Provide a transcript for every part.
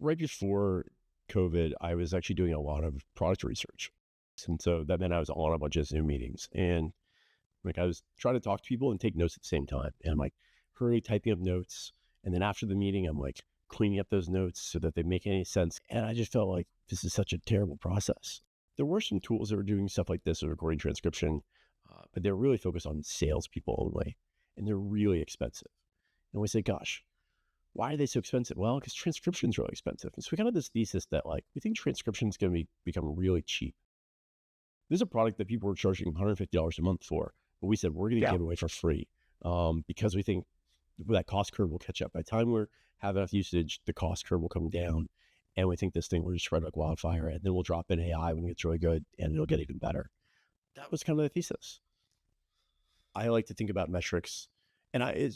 right before COVID, I was actually doing a lot of product research. And so that meant I was on a bunch of Zoom meetings, and like I was trying to talk to people and take notes at the same time. And I'm like hurry typing up notes. And then after the meeting, I'm like cleaning up those notes so that they make any sense. And I just felt like this is such a terrible process. There were some tools that were doing stuff like this, or recording transcription, but they're really focused on salespeople only, and they're really expensive. And we say, gosh, why are they so expensive? Well, because transcription is really expensive. And so we kind of have this thesis that like, we think transcription is going to become really cheap. There's a product that people were charging $150 a month for, but we said, we're going to give it away for free because we think that cost curve will catch up. By the time we have enough usage, the cost curve will come down. And we think this thing will just spread like wildfire. And then we'll drop in AI when it gets really good, and it'll get even better. That was kind of the thesis. I like to think about metrics, and I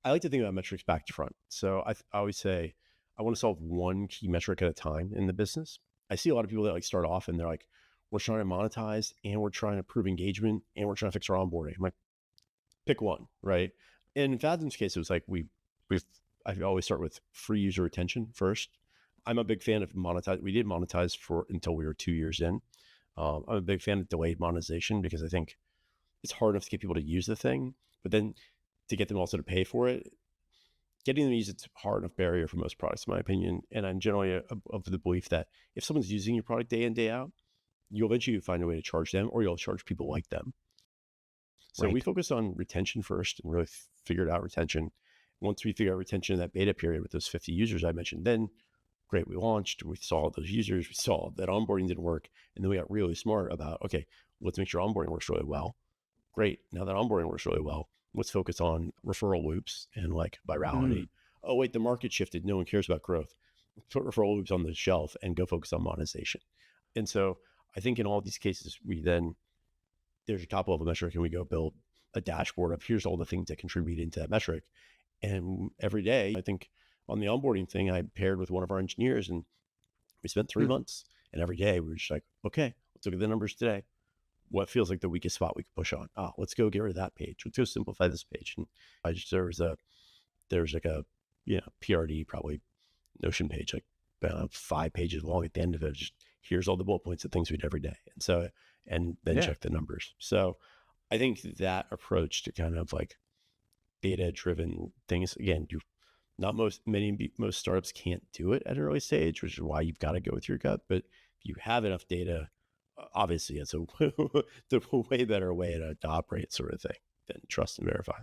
like to think about metrics back to front. So I always say, I want to solve one key metric at a time in the business. I see a lot of people that like start off and they're like, we're trying to monetize, and we're trying to prove engagement, and we're trying to fix our onboarding. I'm like, pick one, right? In Fathom's case, it was like I always start with free user retention first. I'm a big fan of monetize. We did monetize until we were 2 years in. I'm a big fan of delayed monetization because I think it's hard enough to get people to use the thing, but then to get them also to pay for it, getting them to use it's a hard enough barrier for most products, in my opinion. And I'm generally of the belief that if someone's using your product day in, day out, you'll eventually find a way to charge them, or you'll charge people like them. So we focused on retention first and really figured out retention. Once we figured out retention in that beta period with those 50 users I mentioned, then great, we launched, we saw those users, we saw that onboarding didn't work. And then we got really smart about, okay, let's make sure onboarding works really well. Great, now that onboarding works really well, let's focus on referral loops and like virality. Oh wait, the market shifted, no one cares about growth. Put referral loops on the shelf and go focus on monetization. And so I think in all these cases, there's a top level metric, and we go build a dashboard of here's all the things that contribute into that metric. And every day, I think on the onboarding thing, I paired with one of our engineers, and we spent 3 months, and every day we were just like, okay, let's look at the numbers today. What feels like the weakest spot we could push on? Let's go get rid of that page. Let's go simplify this page. And there's like a PRD, probably Notion page, like 5 pages long at the end of it. Just here's all the bullet points of things we do every day. And then check the numbers. So I think that approach to kind of like data driven things, again, most startups can't do it at an early stage, which is why you've got to go with your gut. But if you have enough data, obviously it's the way better way to operate, sort of thing, than trust and verify.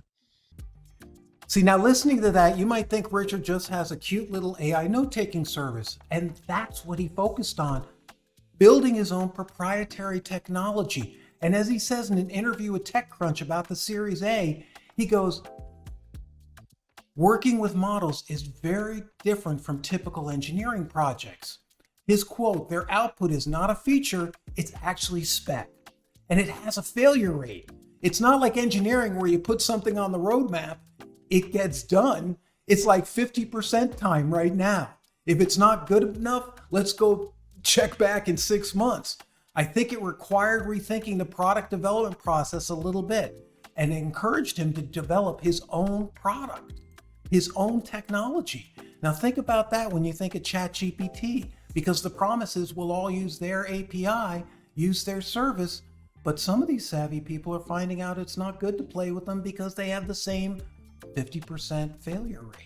See, now listening to that, you might think Richard just has a cute little AI note-taking service, and that's what he focused on, building his own proprietary technology. And as he says in an interview with TechCrunch about the Series A, he goes, working with models is very different from typical engineering projects. His quote, their output is not a feature, it's actually spec. And it has a failure rate. It's not like engineering where you put something on the roadmap, it gets done. It's like 50% time right now. If it's not good enough, let's go check back in 6 months. I think it required rethinking the product development process a little bit, and encouraged him to develop his own product, his own technology. Now think about that when you think of ChatGPT, because the promise is we'll all use their API, use their service, but some of these savvy people are finding out it's not good to play with them because they have the same 50% failure rate.